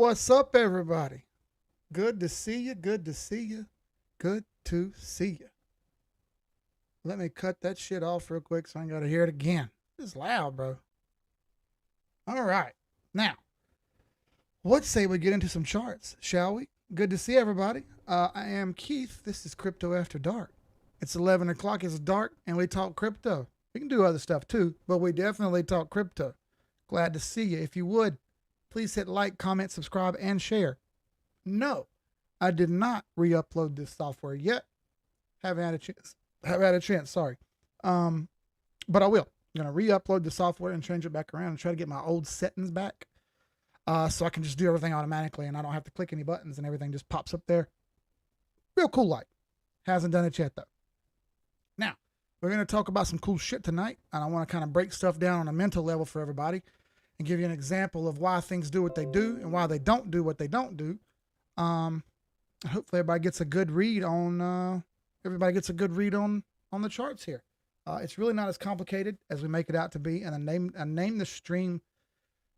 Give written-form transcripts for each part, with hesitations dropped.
What's up, everybody? Good to see you. Good to see you. Good to see you. Let me cut that shit off real quick so I ain't got to hear it again. It's loud, bro. All right. Now, what say we get into some charts, shall we? Good to see everybody. I am Keith. This is Crypto After Dark. It's 11 o'clock. It's dark, and we talk crypto. We can do other stuff too, but we definitely talk crypto. Glad to see you. If you would, please hit like, comment, subscribe, and share. No, I did not re-upload this software yet. Haven't had a chance. Haven't had a chance. Sorry. But I will. I'm gonna re-upload the software and change it back around and try to get my old settings back, so I can just do everything automatically and I don't have to click any buttons and everything just pops up there. Real cool, like. Hasn't done it yet though. Now we're gonna talk about some cool shit tonight, and I want to kind of break stuff down on a mental level for everybody and give you an example of why things do what they do and why they don't do what they don't do. Hopefully everybody gets a good read on the charts here. It's really not as complicated as we make it out to be, and I named the stream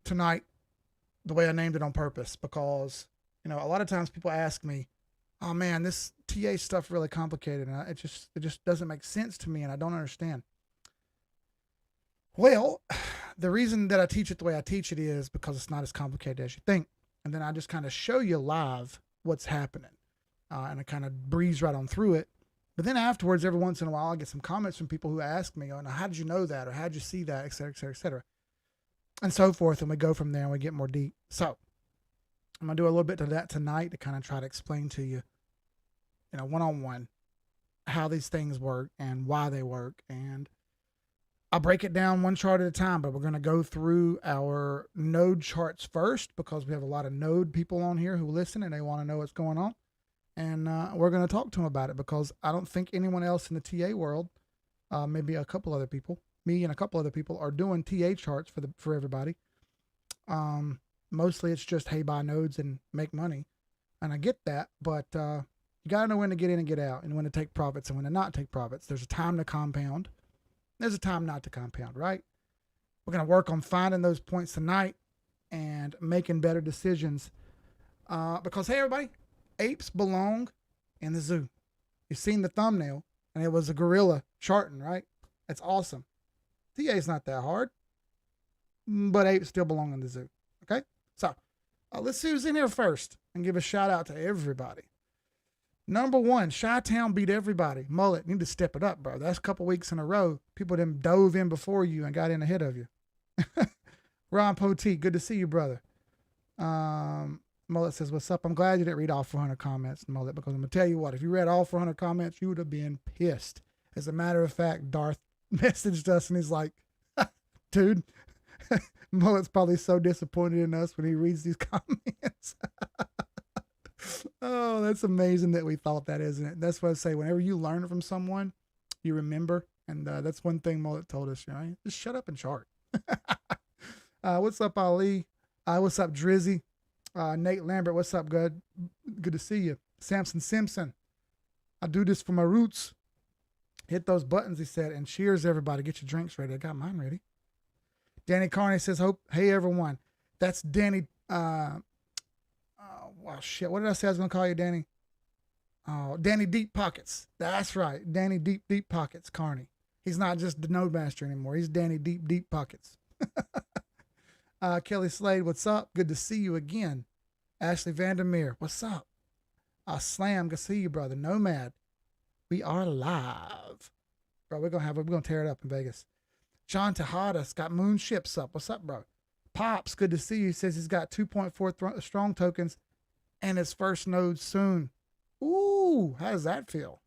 tonight the way I named it on purpose because, a lot of times people ask me, "Oh man, this TA stuff really complicated," and it just doesn't make sense to me, and I don't understand. Well, the reason that I teach it the way I teach it is because it's not as complicated as you think, and then I just kind of show you live what's happening, and I kind of breeze right on through it. But then afterwards, every once in a while, I get some comments from people who ask me, "Oh, now how did you know that?" or "How did you see that?" et cetera, et cetera, et cetera, and so forth. And we go from there and we get more deep. So I'm going to do a little bit of that tonight to kind of try to explain to you, one-on-one how these things work and why they work. And I'll break it down one chart at a time, but we're going to go through our node charts first because we have a lot of node people on here who listen and they want to know what's going on. And we're going to talk to them about it because I don't think anyone else in the TA world, maybe a couple other people, me and a couple other people, are doing TA charts for everybody. Mostly it's just, hey, buy nodes and make money. And I get that, but you got to know when to get in and get out and when to take profits and when to not take profits. There's a time to compound. There's a time not to compound, right? We're going to work on finding those points tonight and making better decisions. Because, hey, everybody, apes belong in the zoo. You've seen the thumbnail, and it was a gorilla charting, right? That's awesome. TA is not that hard, but apes still belong in the zoo, okay? So let's see who's in here first and give a shout out to everybody. Number one, Chi-Town beat everybody. Mullet, you need to step it up, bro. That's a couple weeks in a row. People them dove in before you and got in ahead of you. Ron Poteet, good to see you, brother. Mullet says, "What's up?" I'm glad you didn't read all 400 comments, Mullet, because I'm going to tell you what. If you read all 400 comments, you would have been pissed. As a matter of fact, Darth messaged us and he's like, dude, Mullet's probably so disappointed in us when he reads these comments. Oh, that's amazing that we thought that, isn't it? That's what I say. Whenever you learn from someone, you remember. And that's one thing Mullet told us, just shut up and chart. What's up, Ali? What's up, Drizzy? Nate Lambert, what's up, good? Good to see you. Samson Simpson, I do this for my roots. Hit those buttons, he said, and cheers, everybody. Get your drinks ready. I got mine ready. Danny Carney says, hey, everyone. That's Danny. Wow, shit. What did I say I was going to call you, Danny? Oh, Danny Deep Pockets. That's right. Danny Deep Pockets, Carney. He's not just the Node Master anymore. He's Danny Deep Pockets. Kelly Slade, what's up? Good to see you again. Ashley Vandermeer, what's up? Slam, good to see you, brother. Nomad, we are live. Bro, we're gonna tear it up in Vegas. John Tejada's got Moon Ships up. What's up, bro? Pops, good to see you. He says he's got 2.4 strong tokens and his first node soon. Ooh, how does that feel?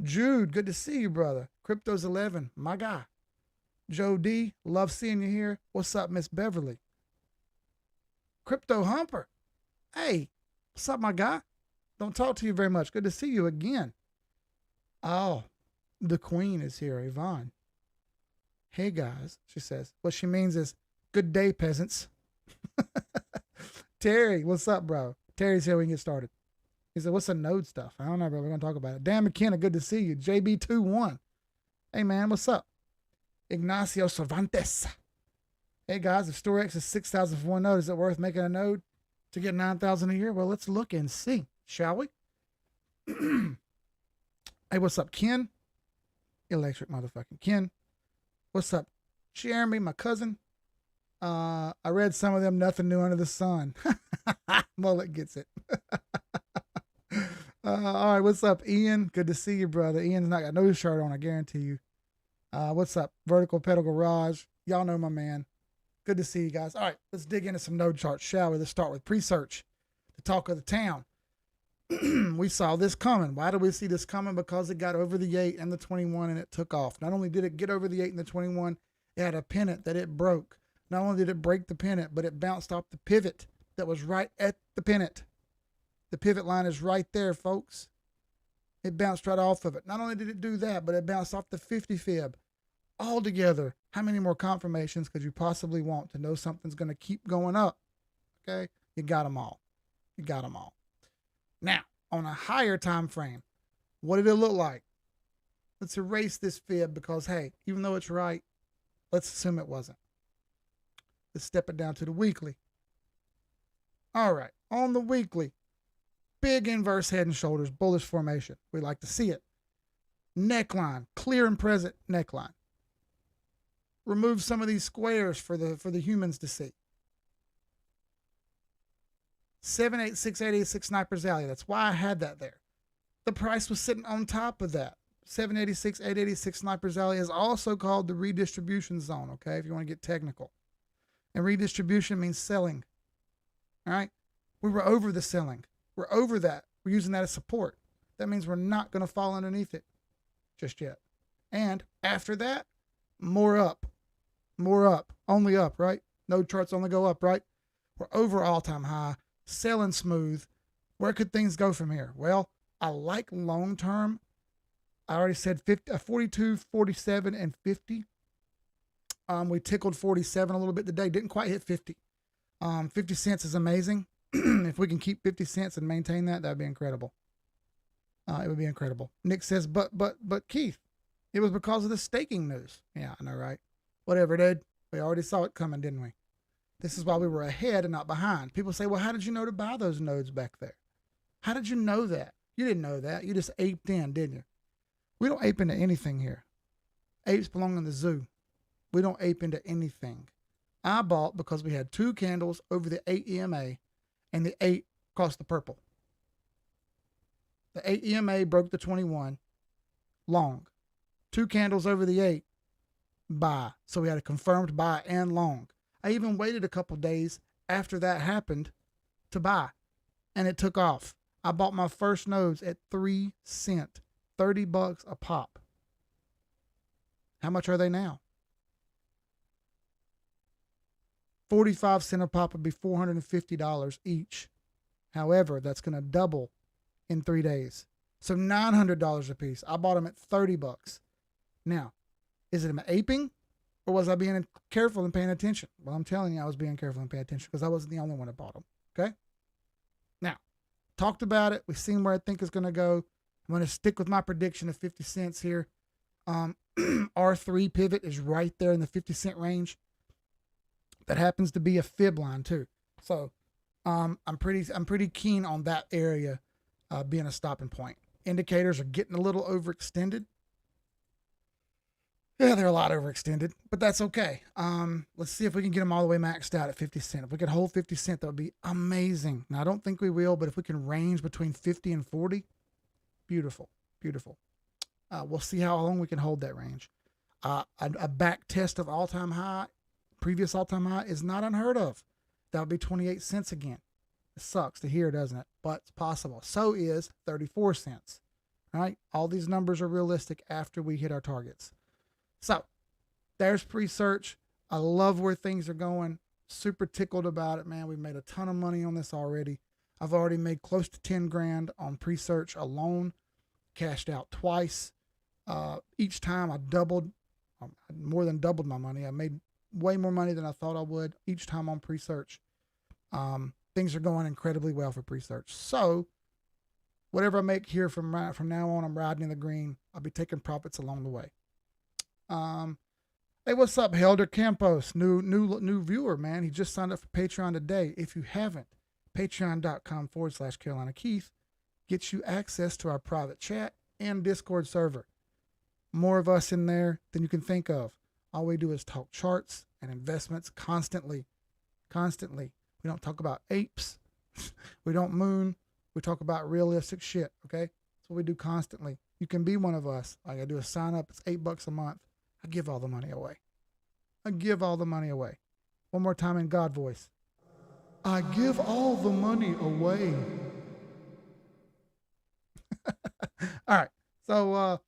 Jude, good to see you, brother. Crypto's 11, my guy. Joe D, love seeing you here. What's up, Miss Beverly? Crypto Humper, hey, what's up, my guy? Don't talk to you very much. Good to see you again. Oh, the queen is here, Yvonne. Hey, guys, she says. What she means is, good day, peasants. Terry, what's up, bro? Terry's here. We can get started. He said, what's the node stuff? I don't know, bro. We're going to talk about it. Dan McKenna, good to see you. JB21. Hey, man, what's up? Ignacio Cervantes. Hey, guys, if Storex is 6,000 for one node, is it worth making a node? to get 9,000 a year? Well, let's look and see, shall we? Hey, what's up, Ken? Electric motherfucking Ken. What's up, Jeremy, my cousin? I read some of them. Nothing new under the sun. Mullet gets it. All right, what's up, Ian? Good to see you, brother. Ian's not got no shirt on, I guarantee you. What's up, Vertical Pedal Garage? Y'all know my man. Good to see you guys. All right, let's dig into some node charts, shall we? Let's start with Presearch, the talk of the town. We saw this coming. Why did we see this coming? Because it got over the 8 and the 21 and it took off. Not only did it get over the 8 and the 21, it had a pennant that it broke. Not only did it break the pennant, but it bounced off the pivot that was right at the pennant. The pivot line is right there, folks. It bounced right off of it. Not only did it do that, but it bounced off the 50 fib. Altogether, how many more confirmations could you possibly want to know something's going to keep going up? Okay, you got them all. You got them all. Now, on a higher time frame, what did it look like? Let's erase this fib because, hey, even though it's right, let's assume it wasn't. Let's step it down to the weekly. All right, on the weekly, big inverse head and shoulders, bullish formation. We like to see it. Neckline, clear and present neckline. Remove some of these squares for the humans to see. 786, Sniper's Alley. That's why I had that there. The price was sitting on top of that. 786, 886 Sniper's Alley is also called the redistribution zone, okay, if you want to get technical. And redistribution means selling. All right? We were over the selling. We're over that. We're using that as support. That means we're not going to fall underneath it just yet. And after that, more up. More up. Only up, right? Node charts only go up, right? We're over all-time high. Selling smooth. Where could things go from here? Well, I like long term. I already said 42, 47, and 50. We tickled 47 a little bit today. Didn't quite hit 50. 50 cents is amazing. If we can keep 50 cents and maintain that, that'd be incredible. It would be incredible. Nick says, but Keith, it was because of the staking news. Yeah, I know, right? Whatever, dude. We already saw it coming, didn't we? This is why we were ahead and not behind. People say, well, how did you know to buy those nodes back there? How did you know that? You didn't know that. You just aped in, didn't you? We don't ape into anything here. Apes belong in the zoo. We don't ape into anything. I bought because we had 2 candles over the 8 EMA and the 8 crossed the purple. The 8 EMA broke the 21 long. 2 candles over the 8 buy. So we had a confirmed buy and long. I even waited a couple days after that happened to buy, and it took off. I bought my first nodes at 3 cents, $30 a pop. How much are they now? 45 cents a pop would be $450 each. However, that's going to double in 3 days. So $900 a piece. I bought them at $30. Now, is it aping? Or was I being careful and paying attention? Well, I'm telling you, I was being careful and paying attention because I wasn't the only one that bought them. Okay? Now, talked about it. We've seen where I think it's going to go. I'm going to stick with my prediction of 50 cents here. R3 pivot is right there in the 50 cent range. That happens to be a fib line too. So I'm pretty keen on that area being a stopping point. Indicators are getting a little overextended. Yeah, they're a lot overextended, but that's okay. Let's see if we can get them all the way maxed out at 50 cents. If we could hold 50 cents, that would be amazing. Now, I don't think we will, but if we can range between 50 and 40, beautiful, beautiful. We'll see how long we can hold that range. A back test of all-time high, previous all-time high, is not unheard of. That would be 28 cents again. It sucks to hear, doesn't it? But it's possible. So is 34 cents. All right? All these numbers are realistic after we hit our targets. So there's Presearch. I love where things are going. Super tickled about it, man. We've made a ton of money on this already. I've already made close to 10 grand on Presearch alone. Cashed out twice. Each time I more than doubled my money. I made way more money than I thought I would each time on Presearch. Things are going incredibly well for Presearch. So whatever I make here from now on, I'm riding in the green. I'll be taking profits along the way. Hey, what's up, Helder Campos? New viewer, man. He just signed up for Patreon today. If you haven't, Patreon.com/Carolina Keith gets you access to our private chat and Discord server. More of us in there than you can think of. All we do is talk charts and investments constantly. Constantly. We don't talk about apes. We don't moon. We talk about realistic shit, okay? That's what we do constantly. You can be one of us. All you gotta do is sign up. It's $8 a month. I give all the money away. I give all the money away. One more time in God voice. I give all the money away. All right. So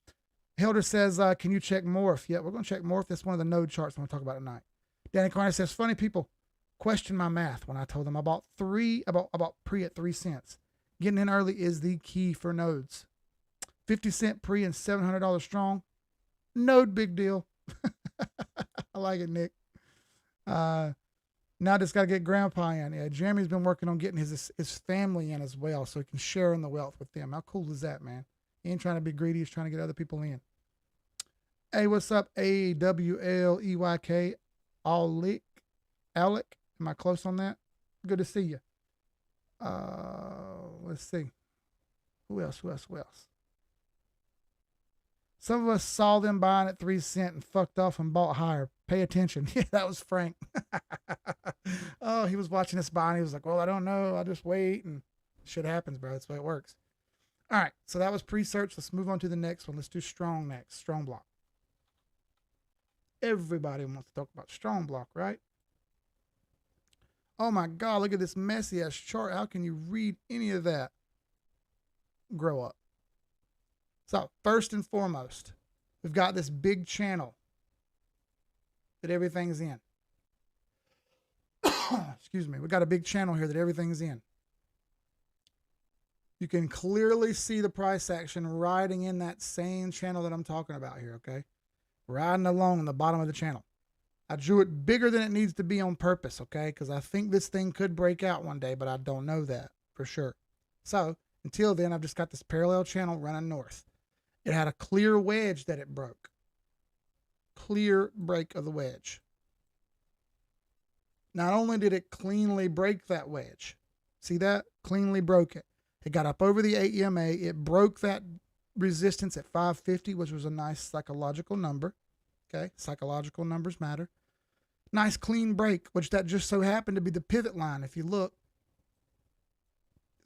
Hilder says, can you check Morph? Yeah, we're going to check Morph. That's one of the node charts I'm going to talk about tonight. Danny Carter says, funny people question my math when I told them I bought pre at 3 cents. Getting in early is the key for nodes. 50-cent pre and $700 strong. Node, big deal. I like it, Nick. Now just got to get Grandpa in. Yeah, Jeremy's been working on getting his family in as well so he can share in the wealth with them. How cool is that, man? He ain't trying to be greedy. He's trying to get other people in. Hey, what's up? AWLEYK. Alec. Am I close on that? Good to see you. Let's see. Who else? Some of us saw them buying at 3 cents and fucked off and bought higher. Pay attention. Yeah, that was Frank. Oh, he was watching us buy and he was like, well, I don't know. I'll just wait. And shit happens, bro. That's the way it works. All right. So that was Presearch. Let's move on to the next one. Let's do Strong next. Strongblock. Everybody wants to talk about Strongblock, right? Oh my God, look at this messy ass chart. How can you read any of that? Grow up. So first and foremost, we've got this big channel that everything's in. Excuse me. We've got a big channel here that everything's in. You can clearly see the price action riding in that same channel that I'm talking about here, okay? Riding along in the bottom of the channel. I drew it bigger than it needs to be on purpose, okay? Because I think this thing could break out one day, but I don't know that for sure. So until then, I've just got this parallel channel running north. It had a clear wedge that it broke. Clear break of the wedge. Not only did it cleanly break that wedge, see that? Cleanly broke it. It got up over the 8 EMA. It broke that resistance at 550, which was a nice psychological number. Okay, psychological numbers matter. Nice clean break, which that just so happened to be the pivot line. If you look,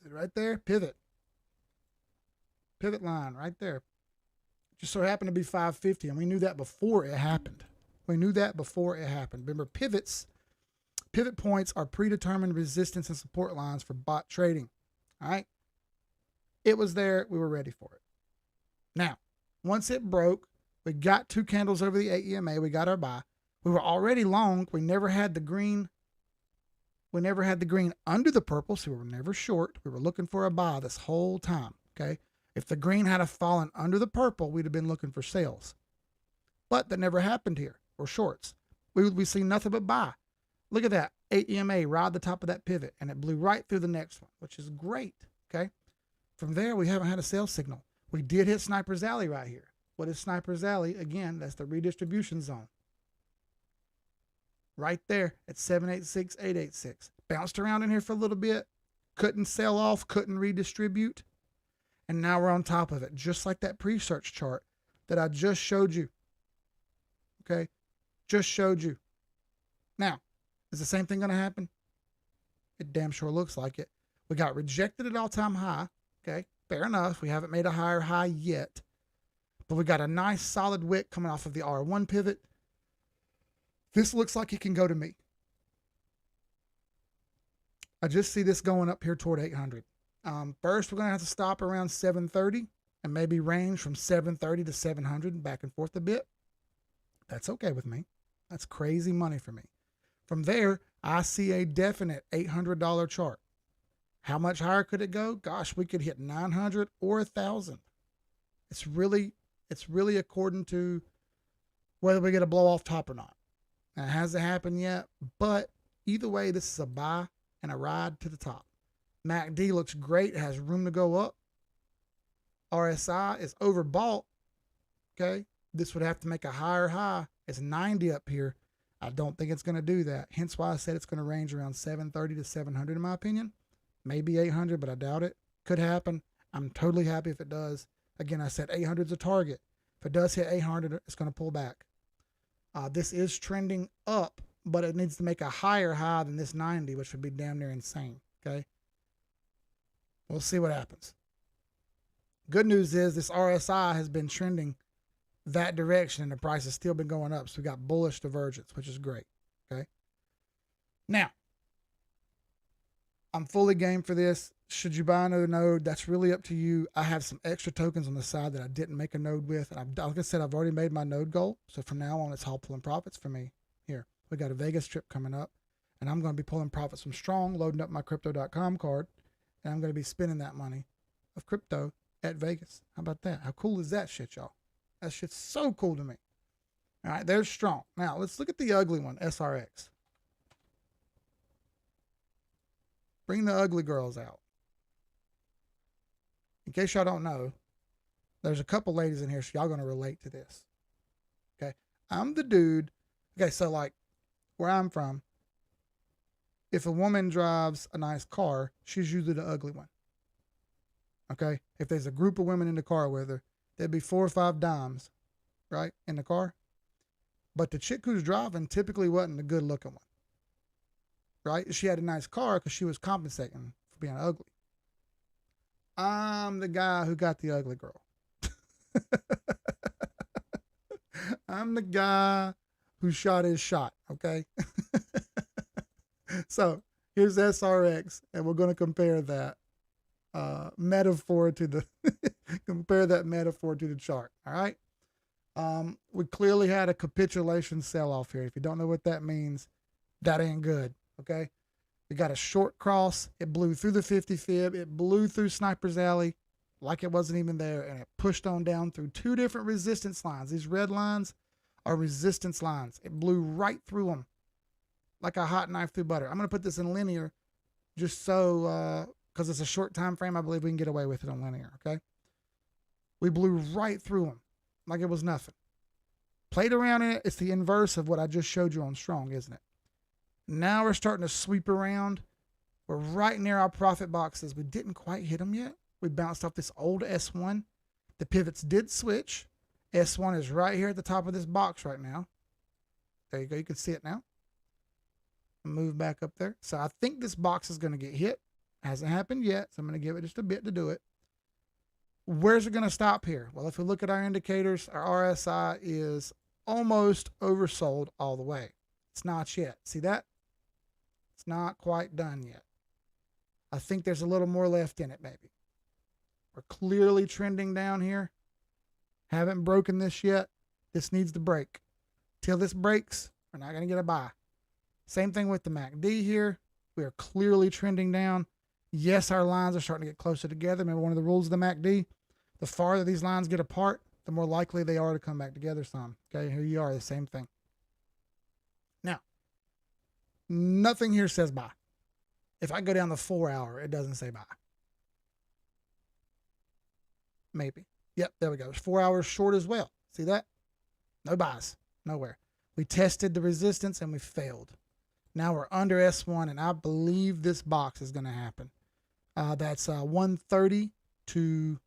is it right there? Pivot. Pivot line right there. Just so happened to be 550, and we knew that before it happened. Remember, pivot points are predetermined resistance and support lines for bot trading. All right? It was there. We were ready for it. Now, once it broke, we got 2 candles over the 8 EMA. We got our buy. We were already long. We never had the green. We never had the green under the purple, so we were never short. We were looking for a buy this whole time, okay? If the green had fallen under the purple, we'd have been looking for sales. But that never happened here. We're shorts. We see nothing but buy. Look at that. 8 EMA right at the top of that pivot, and it blew right through the next one, which is great, okay? From there, we haven't had a sales signal. We did hit Sniper's Alley right here. What is Sniper's Alley? Again, that's the redistribution zone. Right there at 786, 886. Bounced around in here for a little bit. Couldn't sell off, couldn't redistribute. And now we're on top of it, just like that Presearch chart that I just showed you. Okay? Just showed you. Now, is the same thing going to happen? It damn sure looks like it. We got rejected at all-time high. Okay? Fair enough. We haven't made a higher high yet. But we got a nice solid wick coming off of the R1 pivot. This looks like it can go to me. I just see this going up here toward 800. First, we're going to have to stop around 730 and maybe range from 730 to 700 and back and forth a bit. That's okay with me. That's crazy money for me. From there, I see a definite $800 chart. How much higher could it go? Gosh, we could hit 900 or 1,000. It's really according to whether we get a blow off top or not. Now, it hasn't happened yet, but either way, this is a buy and a ride to the top. MACD looks great. It has room to go up. RSI is overbought. Okay. This would have to make a higher high. It's 90 up here. I don't think it's going to do that. Hence why I said it's going to range around 730 to 700 in my opinion. maybe 800, but I doubt it. Could happen. I'm totally happy if it does. Again, I said 800 is a target. If it does hit 800, it's going to pull back. This is trending up, but it needs to make a higher high than this 90, which would be damn near insane. Okay. We'll see what happens. Good news is this RSI has been trending that direction and the price has still been going up. So we got bullish divergence, which is great. Okay. Now, I'm fully game for this. Should you buy another node? That's really up to you. I have some extra tokens on the side that I didn't make a node with. And like I said, I've already made my node goal. So from now on, it's all pulling profits for me. Here, we got a Vegas trip coming up. And I'm going to be pulling profits from Strong, loading up my crypto.com card. And I'm going to be spending that money of crypto at Vegas. How about that? How cool is that shit, y'all? That shit's so cool to me. All right, there's Strong. Now, let's look at the ugly one, SRX. Bring the ugly girls out. In case y'all don't know, there's a couple ladies in here, so y'all going to relate to this. Okay, I'm the dude. Okay, so like where I'm from, if a woman drives a nice car, she's usually the ugly one. Okay, if there's a group of women in the car with her, there'd be 4 or 5 dimes, right, in the car. But the chick who's driving typically wasn't the good looking one, right? She had a nice car because she was compensating for being ugly. I'm the guy who got the ugly girl. I'm the guy who shot his shot, okay? So here's SRX, and we're going to compare that metaphor to the compare that metaphor to the chart. All right. We clearly had a capitulation sell-off here. If you don't know what that means, that ain't good. Okay. We got a short cross. It blew through the 50 fib. It blew through Sniper's Alley like it wasn't even there, and it pushed on down through 2 different resistance lines. These red lines are resistance lines. It blew right through them like a hot knife through butter. I'm going to put this in linear just so, because it's a short time frame, I believe we can get away with it on linear, okay? We blew right through them like it was nothing. Played around in it. It's the inverse of what I just showed you on Strong, isn't it? Now we're starting to sweep around. We're right near our profit boxes. We didn't quite hit them yet. We bounced off this old S1. The pivots did switch. S1 is right here at the top of this box right now. There you go. You can see it now. Move back up there. So I think this box is going to get hit. Hasn't happened yet, so I'm going to give it just a bit to do it. Where's it going to stop here? Well, if we look at our indicators, our RSI is almost oversold all the way. It's not yet. See that? It's not quite done yet. I think there's a little more left in it, maybe. We're clearly trending down here. Haven't broken this yet. This needs to break. Till this breaks, we're not going to get a buy. Same thing with the MACD here. We are clearly trending down. Yes, our lines are starting to get closer together. Remember one of the rules of the MACD? The farther these lines get apart, the more likely they are to come back together some. Okay, here you are, the same thing. Now, nothing here says buy. If I go down the 4 hour, it doesn't say buy. Maybe. Yep, there we go. It's 4 hours short as well. See that? No buys. Nowhere. We tested the resistance and we failed. Now we're under S1, and I believe this box is going to happen. That's 130 to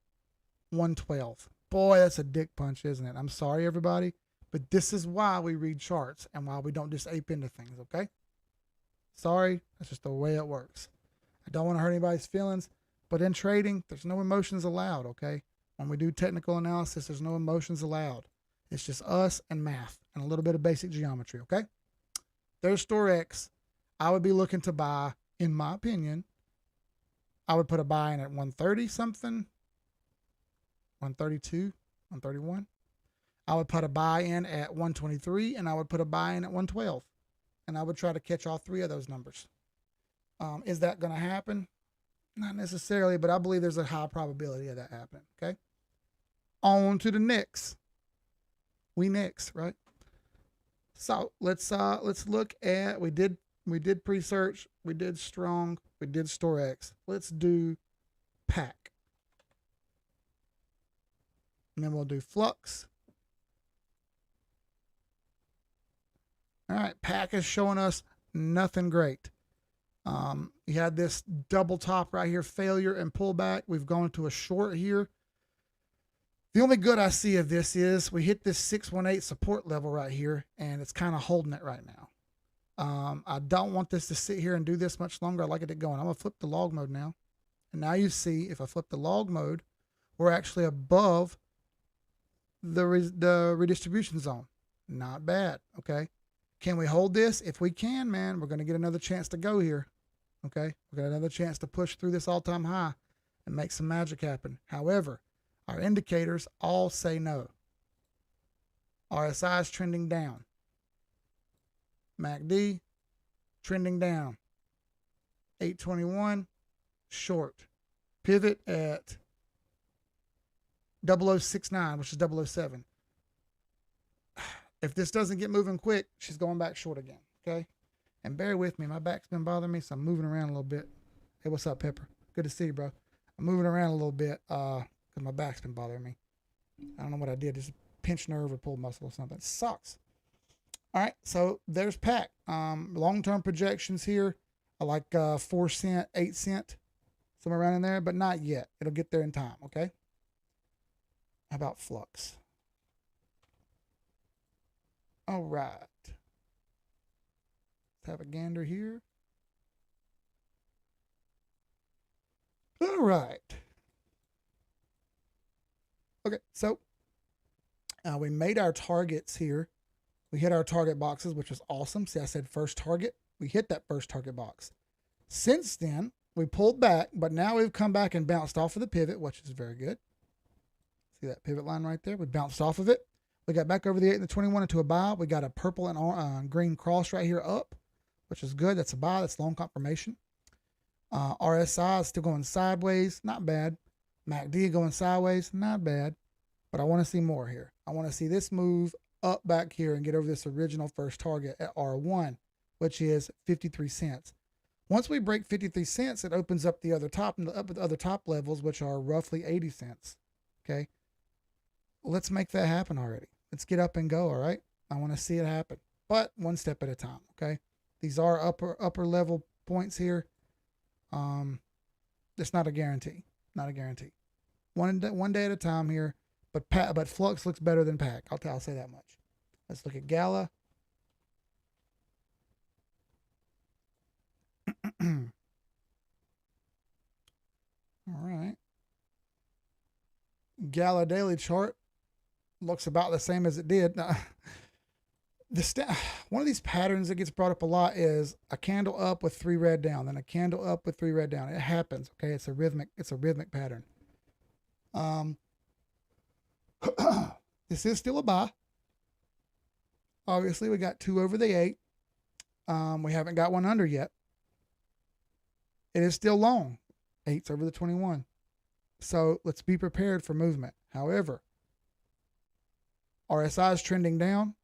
112. Boy, that's a dick punch, isn't it? I'm sorry, everybody, but this is why we read charts and why we don't just ape into things, okay? Sorry, that's just the way it works. I don't want to hurt anybody's feelings, but in trading, there's no emotions allowed, okay? When we do technical analysis, there's no emotions allowed. It's just us and math and a little bit of basic geometry, okay? There's Storex. I would be looking to buy, in my opinion, I would put a buy in at 130 something, 132, 131. I would put a buy in at 123, and I would put a buy in at 112. And I would try to catch all 3 of those numbers. Is that going to happen? Not necessarily, but I believe there's a high probability of that happening, okay? On to the next. We next, right? So let's look at, we did Presearch, we did Strong, we did Storex. Let's do Pack. And then we'll do Flux. All right, Pack is showing us nothing great. You had this double top right here, failure and pullback. We've gone to a short here. The only good I see of this is we hit this 618 support level right here, and it's kind of holding it right now. I don't want this to sit here and do this much longer. I like it going. I'm going to flip the log mode now. And now you see, if I flip the log mode, we're actually above the redistribution zone. Not bad, okay? Can we hold this? If we can, man, we're going to get another chance to go here, okay? We've got another chance to push through this all-time high and make some magic happen. However, our indicators all say no. RSI is trending down. MACD trending down. 821 short. Pivot at 0069, which is 007. If this doesn't get moving quick, she's going back short again, okay? And bear with me. My back's been bothering me, so I'm moving around a little bit. Hey, what's up, Pepper? Good to see you, bro. I'm moving around a little bit because my back's been bothering me. I don't know what I did. Just a pinched nerve or pulled muscle or something. It sucks. All right, so there's PAC. Long-term projections here are like 4 cent, 8 cent, somewhere around in there, but not yet. It'll get there in time, okay? How about Flux? All right. Let's have a gander here. All right. Okay, so we made our targets here. We hit our target boxes, which was awesome. See, I said first target. We hit that first target box. Since then, we pulled back, but now we've come back and bounced off of the pivot, which is very good. See that pivot line right there? We bounced off of it. We got back over the 8 and the 21 into a buy. We got a purple and green cross right here up, which is good. That's a buy. That's long confirmation. RSI is still going sideways. Not bad. MACD going sideways. Not bad. But I want to see more here. I want to see this move up back here and get over this original first target at R1, which is 53 cents. Once we break 53 cents, it opens up the other top and up at the other top levels, which are roughly 80 cents. Okay. Let's make that happen already. Let's get up and go. All right. I want to see it happen, but one step at a time. Okay. These are upper level points here. It's not a guarantee. Not a guarantee. One day at a time here. But Flux looks better than PAC. I'll say that much. Let's look at Gala. All right. Gala daily chart looks about the same as it did. Now, one of these patterns that gets brought up a lot is a candle up with 3 red down, then a candle up with 3 red down. It happens. Okay, it's a rhythmic pattern. This is still a buy. Obviously, we got 2 over the 8. We haven't got one under yet. It is still long. 8's over the 21. So let's be prepared for movement. However, RSI is trending down.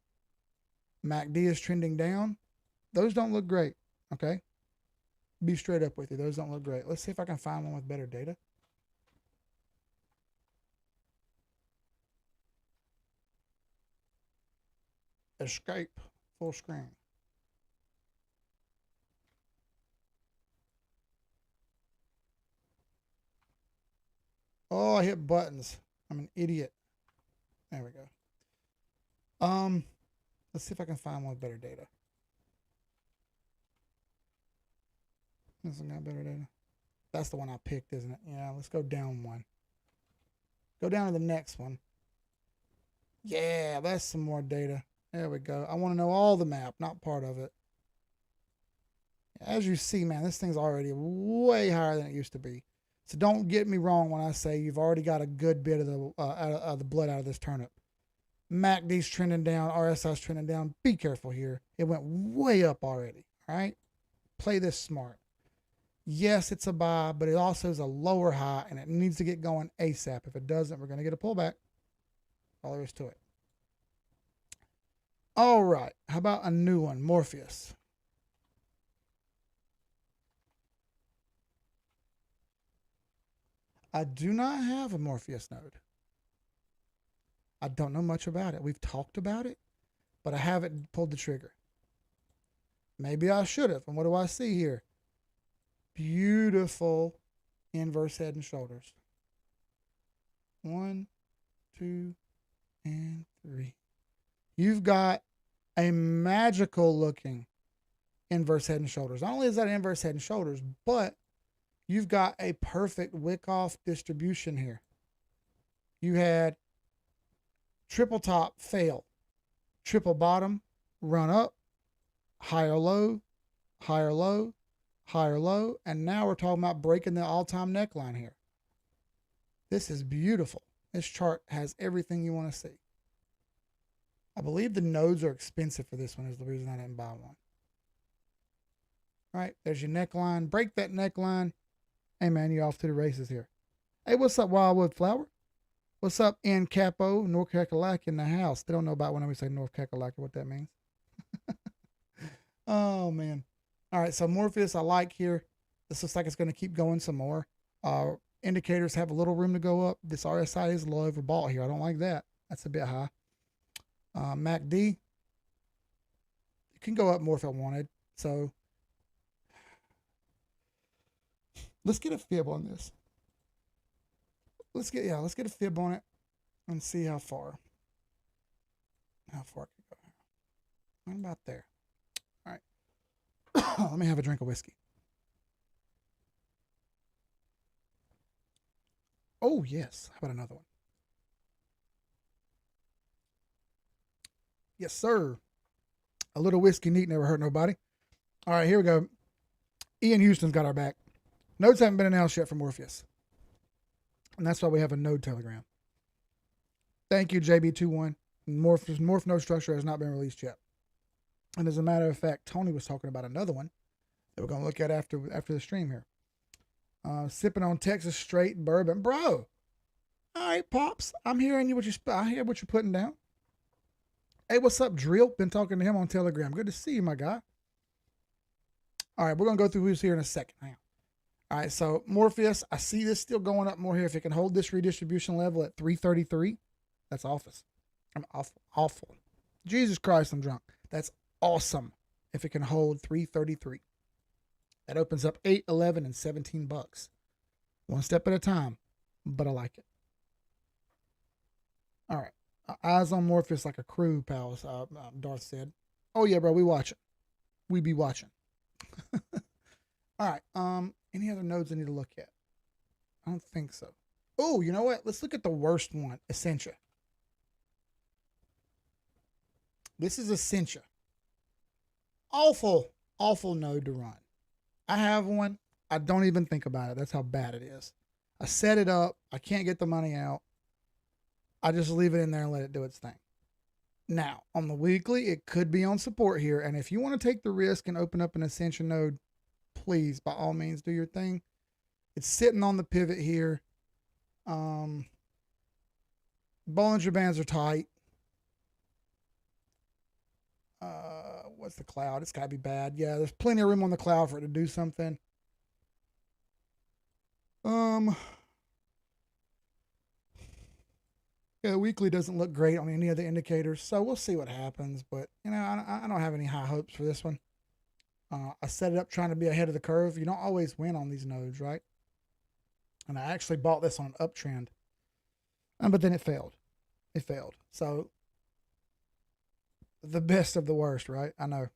MACD is trending down. Those don't look great. Okay? Be straight up with you. Those don't look great. Let's see if I can find one with better data. Escape. Full screen. Oh, I hit buttons. I'm an idiot. There we go. Let's see if I can find one with better data. This one got better data. That's the one I picked, isn't it? Yeah, let's go down one. Go down to the next one. Yeah, that's some more data. There we go. I want to know all the map, not part of it. As you see, man, this thing's already way higher than it used to be. So don't get me wrong when I say you've already got a good bit of the blood out of this turnip. MACD's trending down, RSI's trending down. Be careful here. It went way up already. All right? Play this smart. Yes, it's a buy, but it also is a lower high, and it needs to get going ASAP. If it doesn't, we're going to get a pullback. All there is to it. All right. How about a new one? Morpheus. I do not have a Morpheus node. I don't know much about it. We've talked about it, but I haven't pulled the trigger. Maybe I should have. And what do I see here? Beautiful inverse head and shoulders. 1, 2, and 3. You've got a magical looking inverse head and shoulders. Not only is that inverse head and shoulders, but you've got a perfect wick off distribution here. You had triple top fail, triple bottom run up, higher low, higher low, higher low, and now we're talking about breaking the all-time neckline here. This is beautiful. This chart has everything you want to see. I believe the nodes are expensive for this one is the reason I didn't buy one. All right, there's your neckline. Break that neckline. Hey, man, you're off to the races here. Hey, what's up, Wildwood Flower? What's up, N Capo, North Kakalaki in the house? They don't know about when we say North Kakalaki, what that means. Oh, man. All right, so Morpheus I like here. This looks like it's going to keep going some more. Indicators have a little room to go up. This RSI is a little overbought here. I don't like that. That's a bit high. MACD, it can go up more if I wanted. So let's get a fib on this. Let's get a fib on it and see how far it can go. I'm about there. All right. Let me have a drink of whiskey. Oh, yes. How about another one? Yes, sir. A little whiskey neat never hurt nobody. All right, here we go. Ian Houston's got our back. Nodes haven't been announced yet for Morpheus. And that's why we have a node telegram. Thank you, JB21. Morph node structure has not been released yet. And as a matter of fact, Tony was talking about another one that we're going to look at after the stream here. Sipping on Texas straight bourbon. Bro. All right, Pops. I'm hearing you. I hear what you're putting down. Hey, what's up, Drill? Been talking to him on Telegram. Good to see you, my guy. All right, we're going to go through who's here in a second. Hang on. All right, so Morpheus, I see this still going up more here. If it can hold this redistribution level at 333, that's office. I'm awful. Jesus Christ, I'm drunk. That's awesome if it can hold 333. That opens up 8, 11, and 17 bucks. One step at a time, but I like it. All right. Eyes on Morpheus like a crew, pals, Darth said. Oh, yeah, bro, we watching. We be watching. All right. Any other nodes I need to look at? I don't think so. Oh, you know what? Let's look at the worst one, Essentia. This is Essentia. Awful, awful node to run. I have one. I don't even think about it. That's how bad it is. I set it up. I can't get the money out. I just leave it in there and let it do its thing. Now, on the weekly, it could be on support here. And if you want to take the risk and open up an Essentia node, please, by all means, do your thing. It's sitting on the pivot here. Bollinger Bands are tight. What's the cloud? It's got to be bad. Yeah, there's plenty of room on the cloud for it to do something. Yeah, the weekly doesn't look great on any of the indicators, so we'll see what happens. But, you know, I don't have any high hopes for this one. I set it up trying to be ahead of the curve. You don't always win on these nodes, right? And I actually bought this on an uptrend. But then it failed. It failed. So, the best of the worst, right? I know.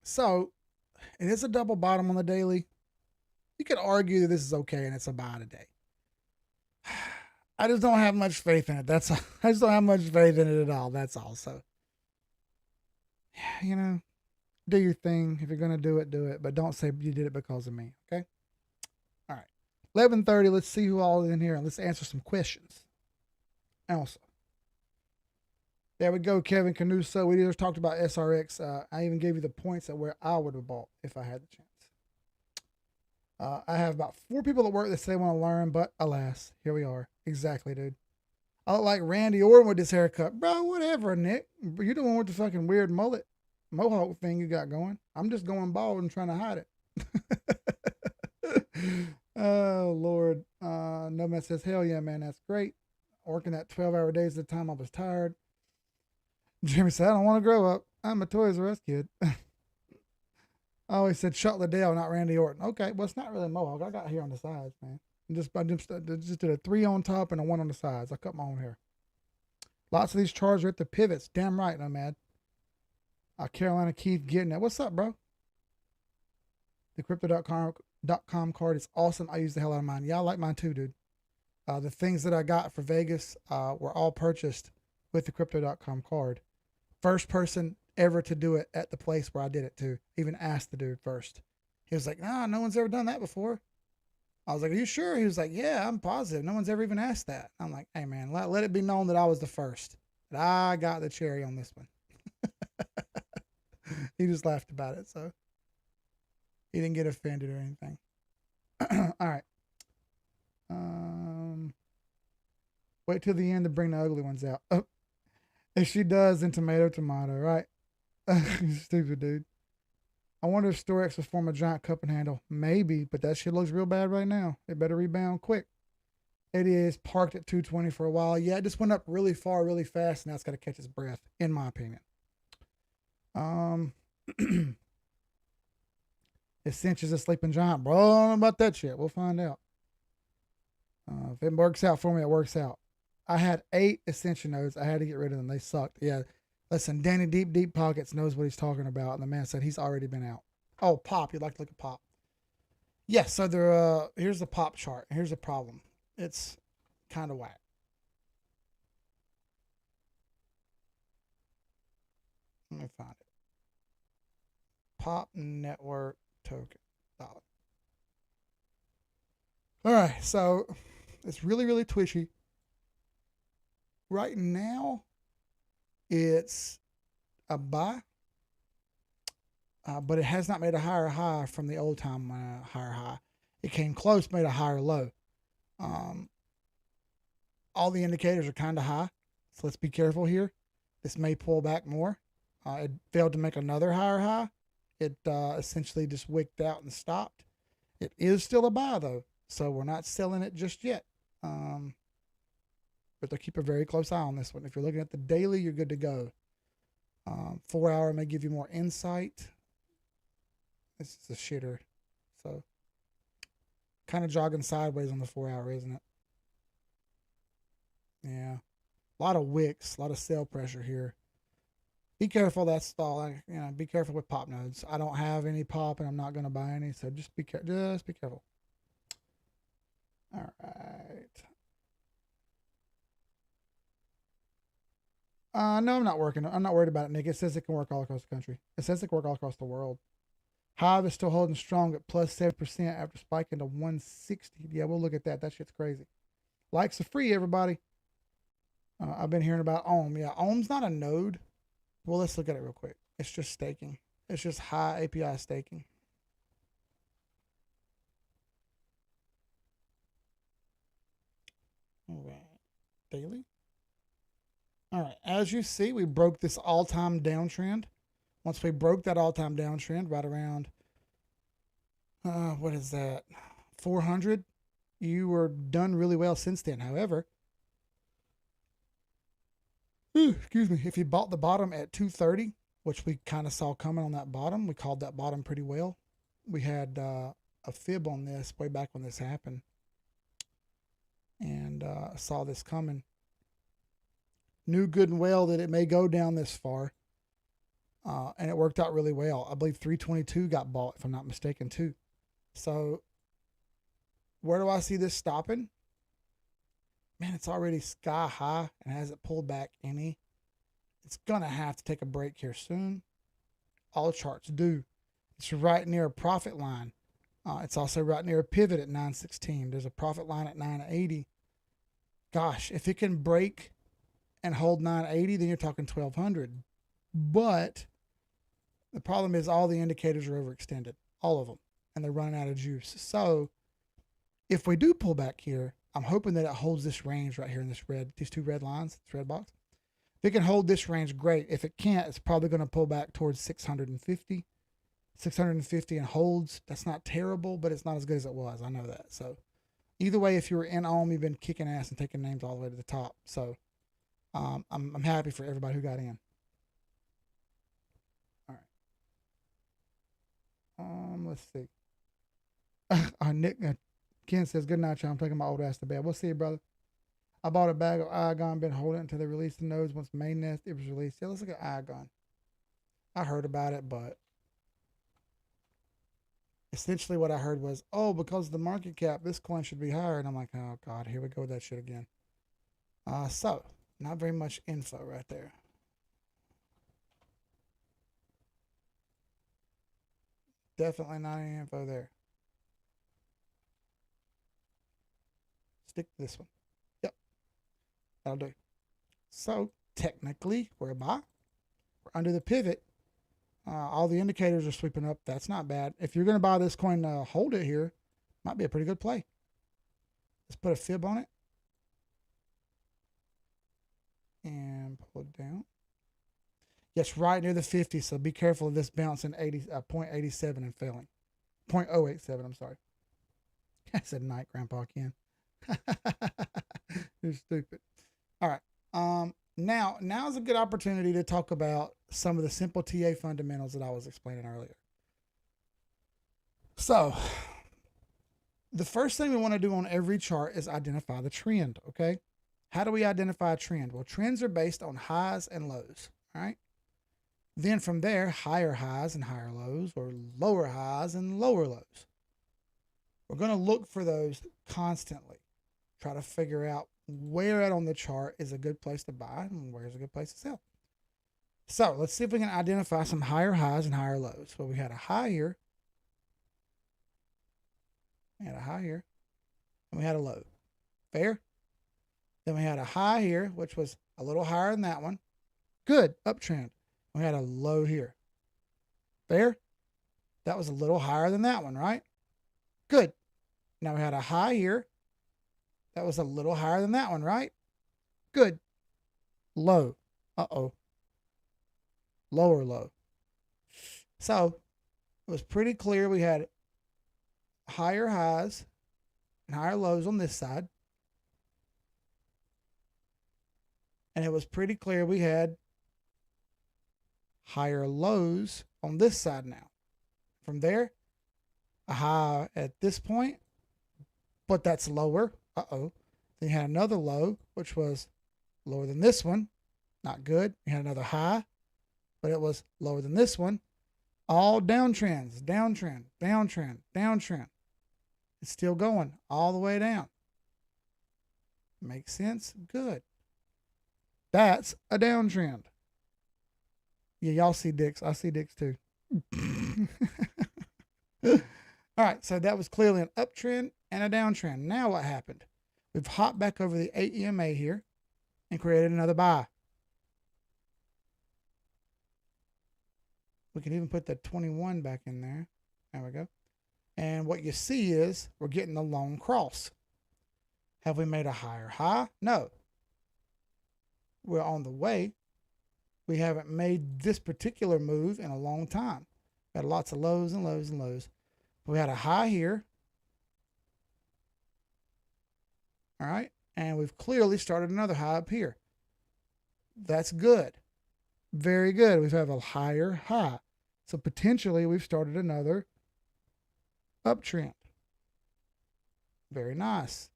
So, it is a double bottom on the daily. You could argue that this is okay and it's a buy today. I just don't have much faith in it. That's all. I just don't have much faith in it at all. That's all. So, you know, do your thing. If you're going to do it, do it. But don't say you did it because of me. Okay? All right. 11:30. Let's see who all is in here. And let's answer some questions. Also. There we go, Kevin Canuso. We just talked about SRX. I even gave you the points at where I would have bought if I had the chance. I have about 4 people at work that say they want to learn, but alas, here we are. Exactly, dude. I look like Randy Orton with this haircut. Bro, whatever, Nick. You're the one with the fucking weird mullet mohawk thing you got going. I'm just going bald and trying to hide it. Oh, Lord. Nomad says, hell yeah, man, that's great. Working that 12-hour days at the time I was tired. Jimmy said, I don't want to grow up. I'm a Toys R Us kid. Oh, he said Chuck Liddell, not Randy Orton. Okay, well, it's not really a mohawk. I got hair on the sides, man. I just did a 3 on top and a 1 on the sides. I cut my own hair. Lots of these charges are at the pivots. Damn right, I'm mad. Carolina Keith getting it. What's up, bro? The crypto.com card is awesome. I use the hell out of mine. Yeah, I like mine too, dude. The things that I got for Vegas were all purchased with the crypto.com card. First person ever to do it at the place where I did it to. Even asked the dude first. He was like, nah, no one's ever done that before. I was like, are you sure? He was like, yeah, I'm positive. No one's ever even asked that. I'm like, hey, man, let it be known that I was the first. That I got the cherry on this one. He just laughed about it, so he didn't get offended or anything. All right. Wait till the end to bring the ugly ones out. Oh, if she does, then tomato, right? Stupid dude. I wonder if Storex will form a giant cup and handle. Maybe, but that shit looks real bad right now. It better rebound quick. It is parked at 220 for a while. Yeah, it just went up really far, really fast, and now it's got to catch its breath, in my opinion. Essentia's a sleeping giant. Bro, I don't know about that shit. We'll find out. If it works out for me, it works out. I had 8 Essentia nodes. I had to get rid of them. They sucked. Yeah. Listen, Danny Deep Pockets knows what he's talking about. And the man said he's already been out. Oh, Pop. You'd like to look at Pop. Yes. So here's the Pop chart. Here's the problem. It's kind of whack. Let me find it. Pop network token. Dollar. All right. So it's really, really twitchy. Right now, it's a buy, but it has not made a higher high from the old time higher high. It came close, made a higher low. All the indicators are kind of high, so let's be careful here. This may pull back more. It failed to make another higher high. It essentially just wicked out and stopped. It is still a buy though, so we're not selling it just yet. But they'll keep a very close eye on this one. If you're looking at the daily, you're good to go. 4 hour may give you more insight. This is a shitter. So kind of jogging sideways on the 4 hour, isn't it? Yeah. A lot of wicks, a lot of sell pressure here. Be careful. That's all. Be careful with pop nodes. I don't have any pop, and I'm not going to buy any. So just be careful. All right. No, I'm not working. I'm not worried about it, Nick. It says it can work all across the country. It says it can work all across the world. Hive is still holding strong at plus 7% after spiking to 160. Yeah, we'll look at that. That shit's crazy. Likes are free, everybody. I've been hearing about Ohm. Yeah, Ohm's not a node. Well, let's look at it real quick. It's just staking. It's just high API staking. All right. Daily. All right, as you see, we broke this all-time downtrend. Once we broke that all-time downtrend right around, what is that, 400, you were done really well since then. However, excuse me, if you bought the bottom at 230, which we kind of saw coming on that bottom, we called that bottom pretty well. We had a fib on this way back when this happened, and saw this coming. Knew good and well that it may go down this far, and it worked out really well. I believe 322 got bought, if I'm not mistaken, too. So where do I see this stopping? Man, it's already sky high and hasn't pulled back any. It's going to have to take a break here soon. All charts do. It's right near a profit line. It's also right near a pivot at 916. There's a profit line at 980. Gosh, if it can break and hold 980, then you're talking 1200. But the problem is all the indicators are overextended, all of them, and they're running out of juice. So if we do pull back here, I'm hoping that it holds this range right here in these two red lines, this red box. If it can hold this range, great. If it can't, it's probably going to pull back towards 650. 650 and holds. That's not terrible, but it's not as good as it was. I know that. So either way, if you were in Ohm, you've been kicking ass and taking names all the way to the top. So I'm happy for everybody who got in. All Let's see. Nick Ken says, good night, y'all. I'm taking my old ass to bed. We'll see you, brother. I bought a bag of Igon, been holding it until they released the nodes. Once mainnet it was released. Yeah, let's look at Igon. I heard about it, but essentially what I heard was, oh, because of the market cap, this coin should be higher. And I'm like, oh, God, here we go with that shit again. So, not very much info right there. Definitely not any info there. Stick to this one. Yep. That'll do. So, technically, we're under the pivot. All the indicators are sweeping up. That's not bad. If you're going to buy this coin to hold it here, might be a pretty good play. Let's put a fib on it. And pull it down. Yes, right near the 50, so be careful of this bouncing 0.87 and failing. 0.087, I'm sorry. I said night, Grandpa Ken. You're stupid. All right. Now's a good opportunity to talk about some of the simple TA fundamentals that I was explaining earlier. So, the first thing we want to do on every chart is identify the trend, okay? How do we identify a trend? Well, trends are based on highs and lows, all right? Then from there, higher highs and higher lows, or lower highs and lower lows. We're going to look for those constantly. Try to figure out where at on the chart is a good place to buy and where's a good place to sell. So let's see if we can identify some higher highs and higher lows. Well, we had a high here. We had a high here. And we had a low. Fair? Then we had a high here, which was a little higher than that one. Good. Uptrend. We had a low here. Fair? That was a little higher than that one, right? Good. Now we had a high here. That was a little higher than that one, right? Good. Low. Uh-oh. Lower low. So it was pretty clear we had higher highs and higher lows on this side. And it was pretty clear we had higher lows on this side now. From there, a high at this point, but that's lower. Uh-oh. Then you had another low, which was lower than this one. Not good. You had another high, but it was lower than this one. All downtrends, downtrend, downtrend, downtrend. It's still going all the way down. Makes sense? Good. That's a downtrend. Yeah, y'all see dicks. I see dicks too. All right, so that was clearly an uptrend and a downtrend. Now what happened? We've hopped back over the 8 EMA here and created another buy. We can even put the 21 back in there. There we go. And what you see is we're getting the long cross. Have we made a higher high? No. We're on the way. We haven't made this particular move in a long time. Got lots of lows and lows and lows. We had a high here. All right. And we've clearly started another high up here. That's good. Very good. We've had a higher high. So potentially we've started another uptrend. Very nice.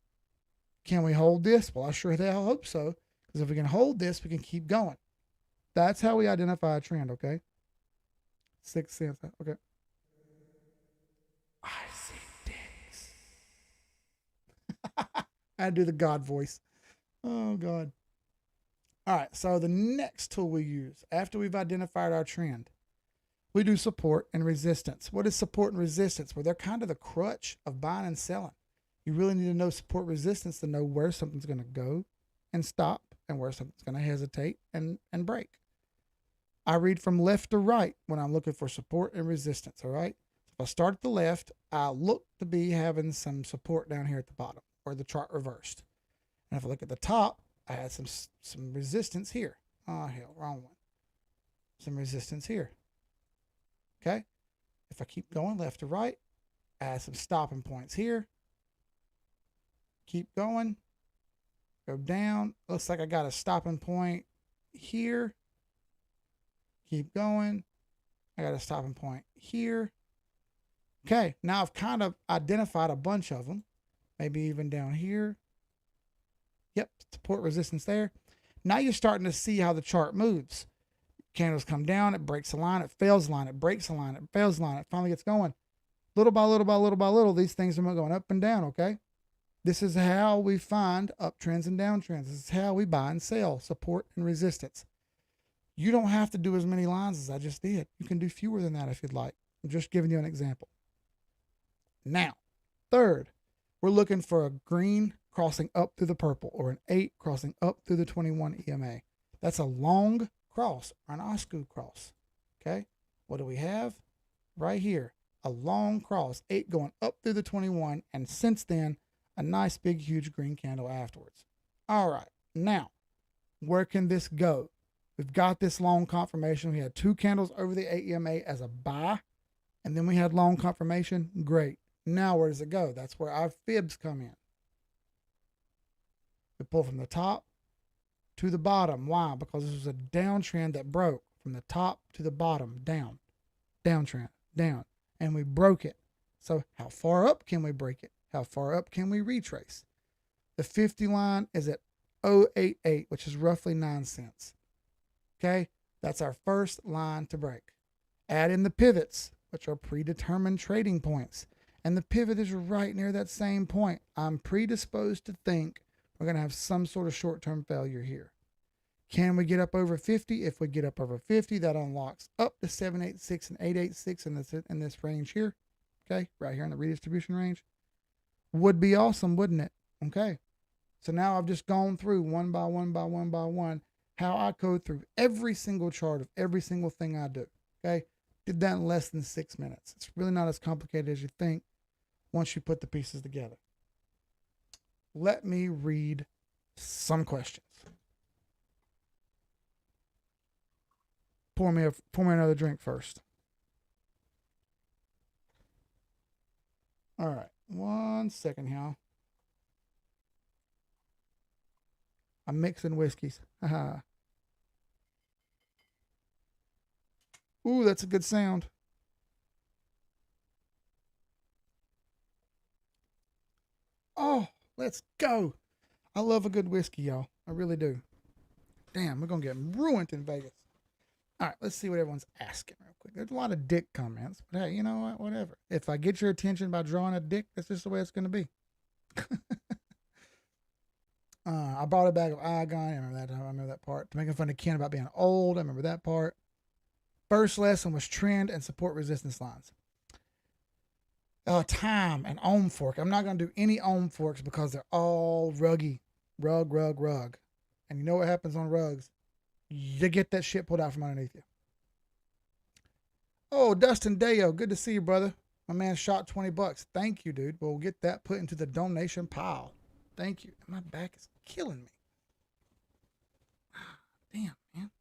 Can we hold this? Well, I sure the hell hope so. Because if we can hold this, we can keep going. That's how we identify a trend, okay? 6 cents. Okay. I see dicks. I do the God voice. Oh, God. All right. So the next tool we use after we've identified our trend, we do support and resistance. What is support and resistance? Well, they're kind of the crutch of buying and selling. You really need to know support resistance to know where something's going to go and stop and where something's going to hesitate and break. I read from left to right when I'm looking for support and resistance, all right? If I start at the left, I look to be having some support down here at the bottom or the chart reversed. And if I look at the top, I had some resistance here. Oh, hell, wrong one. Some resistance here. Okay? If I keep going left to right, I have some stopping points here. Keep going. Go down. Looks like I got a stopping point here. Keep going. I got a stopping point here. Okay, now I've kind of identified a bunch of them, maybe even down here. Yep, support resistance there. Now you're starting to see how the chart moves. Candles come down, it breaks a line, it fails a line, it breaks a line, it fails a line, it finally gets going. Little by little by little by little, these things are going up and down, okay? This is how we find uptrends and downtrends. This is how we buy and sell, support and resistance. You don't have to do as many lines as I just did. You can do fewer than that if you'd like. I'm just giving you an example. Now, third, we're looking for a green crossing up through the purple or an 8 crossing up through the 21 EMA. That's a long cross or an OSCU cross. Okay, what do we have? Right here, a long cross, 8 going up through the 21, and since then, a nice big huge green candle afterwards. All right, now, where can this go? We've got this long confirmation. We had 2 candles over the 8 EMA as a buy, and then we had long confirmation. Great. Now where does it go? That's where our fibs come in. We pull from the top to the bottom. Why? Because this was a downtrend that broke from the top to the bottom, down, downtrend, down, and we broke it. So how far up can we break it? How far up can we retrace? The 50 line is at 0.88, which is roughly 9 cents. Okay, that's our first line to break. Add in the pivots, which are predetermined trading points. And the pivot is right near that same point. I'm predisposed to think we're going to have some sort of short-term failure here. Can we get up over 50? If we get up over 50, that unlocks up to 786 and 886 in this range here. Okay, right here in the redistribution range. Would be awesome, wouldn't it? Okay, so now I've just gone through one by one by one by one how I code through every single chart of every single thing I do. Okay, did that in less than 6 minutes. It's really not as complicated as you think once you put the pieces together. Let me read some questions. Pour me another drink first. All right, 1 second here. I'm mixing whiskeys. Ooh, that's a good sound. Oh, let's go. I love a good whiskey, y'all. I really do. Damn, we're going to get ruined in Vegas. All right, let's see what everyone's asking real quick. There's a lot of dick comments, but hey, you know what? Whatever. If I get your attention by drawing a dick, that's just the way it's going to be. I brought a bag of Igon. I remember that part. Making fun of Ken about being old. I remember that part. First lesson was trend and support resistance lines. Time and ohm fork. I'm not going to do any ohm forks because they're all ruggy. Rug. And you know what happens on rugs? You get that shit pulled out from underneath you. Oh, Dustin Dayo. Good to see you, brother. My man shot $20. Thank you, dude. We'll get that put into the donation pile. Thank you. My back is killing me. Damn, man.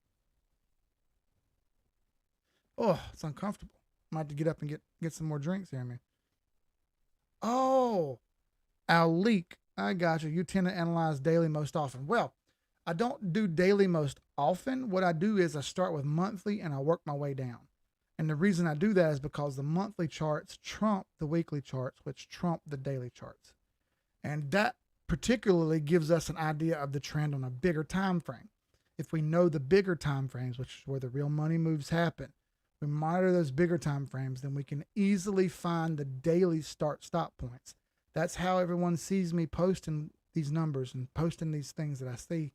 Oh, it's uncomfortable. I might have to get up and get some more drinks here, man. Oh, Al Leak. I got you. You tend to analyze daily most often. Well, I don't do daily most often. What I do is I start with monthly and I work my way down. And the reason I do that is because the monthly charts trump the weekly charts, which trump the daily charts. And that particularly gives us an idea of the trend on a bigger time frame. If we know the bigger time frames, which is where the real money moves happen, we monitor those bigger time frames, then we can easily find the daily start-stop points. That's how everyone sees me posting these numbers and posting these things that I see,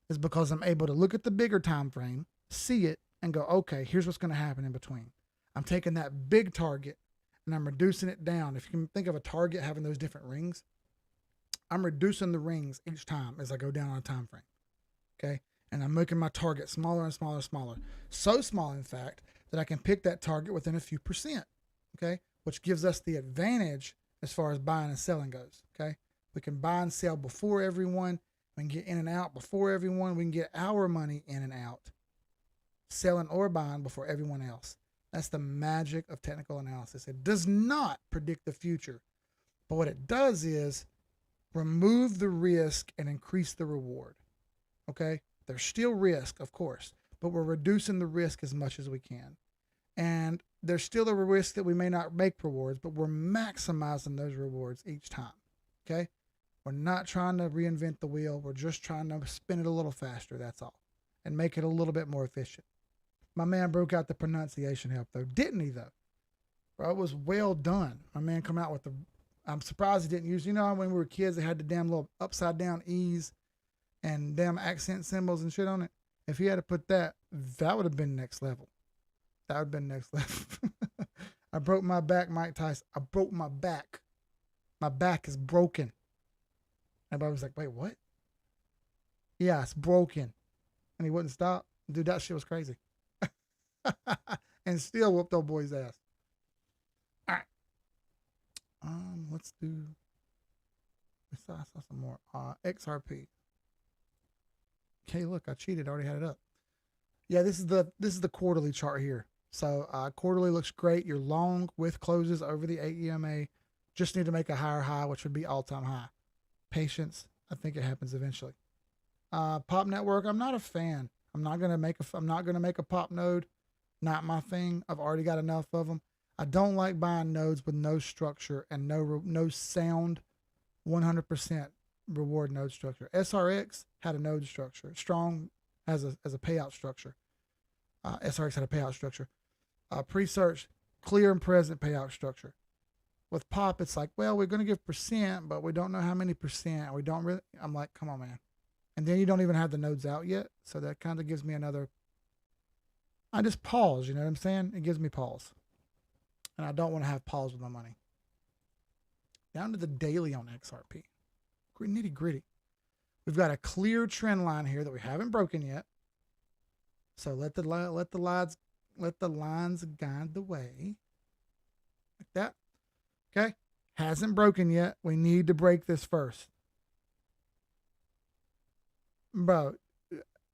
is because I'm able to look at the bigger time frame, see it, and go, okay, here's what's going to happen in between. I'm taking that big target and I'm reducing it down. If you can think of a target having those different rings, I'm reducing the rings each time as I go down on a time frame. Okay? And I'm making my target smaller and smaller and smaller. So small, in fact, that I can pick that target within a few percent. Okay? Which gives us the advantage as far as buying and selling goes. Okay? We can buy and sell before everyone. We can get in and out before everyone. We can get our money in and out, selling or buying before everyone else. That's the magic of technical analysis. It does not predict the future, but what it does is remove the risk and increase the reward. Okay? There's still risk, of course, but we're reducing the risk as much as we can. And there's still a risk that we may not make rewards, but we're maximizing those rewards each time. Okay. We're not trying to reinvent the wheel. We're just trying to spin it a little faster. That's all. And make it a little bit more efficient. My man broke out the pronunciation help though. Didn't he though? Bro, it was well done. My man come out with the, I'm surprised he didn't use, you know, when we were kids, they had the damn little upside down E's and damn accent symbols and shit on it. If he had to put that, that would have been next level. That would have been next level. I broke my back, Mike Tyson. I broke my back. My back is broken. Everybody was like, wait, what? Yeah, it's broken. And he wouldn't stop. Dude, that shit was crazy. And still whooped old boy's ass. All right. Let's do. I saw some more. XRP. Okay, look, I cheated. I already had it up. Yeah, this is the quarterly chart here. So quarterly looks great. You're long with closes over the 8 EMA. Just need to make a higher high, which would be all-time high. Patience. I think it happens eventually. Pop network. I'm not a fan. I'm not gonna make a pop node. Not my thing. I've already got enough of them. I don't like buying nodes with no structure and no sound. 100% reward node structure. SRX had a node structure. Strong has a payout structure. SRX had a payout structure. Presearch, clear and present payout structure. With pop, it's like, well, we're going to give percent, but we don't know how many percent. We don't really. I'm like, come on, man. And then you don't even have the nodes out yet, so that kind of gives me another. I just pause. You know what I'm saying? It gives me pause, and I don't want to have pause with my money. Down to the daily on XRP. Nitty gritty. We've got a clear trend line here that we haven't broken yet. So let the lines guide the way. Like that. Okay. Hasn't broken yet. We need to break this first. Bro,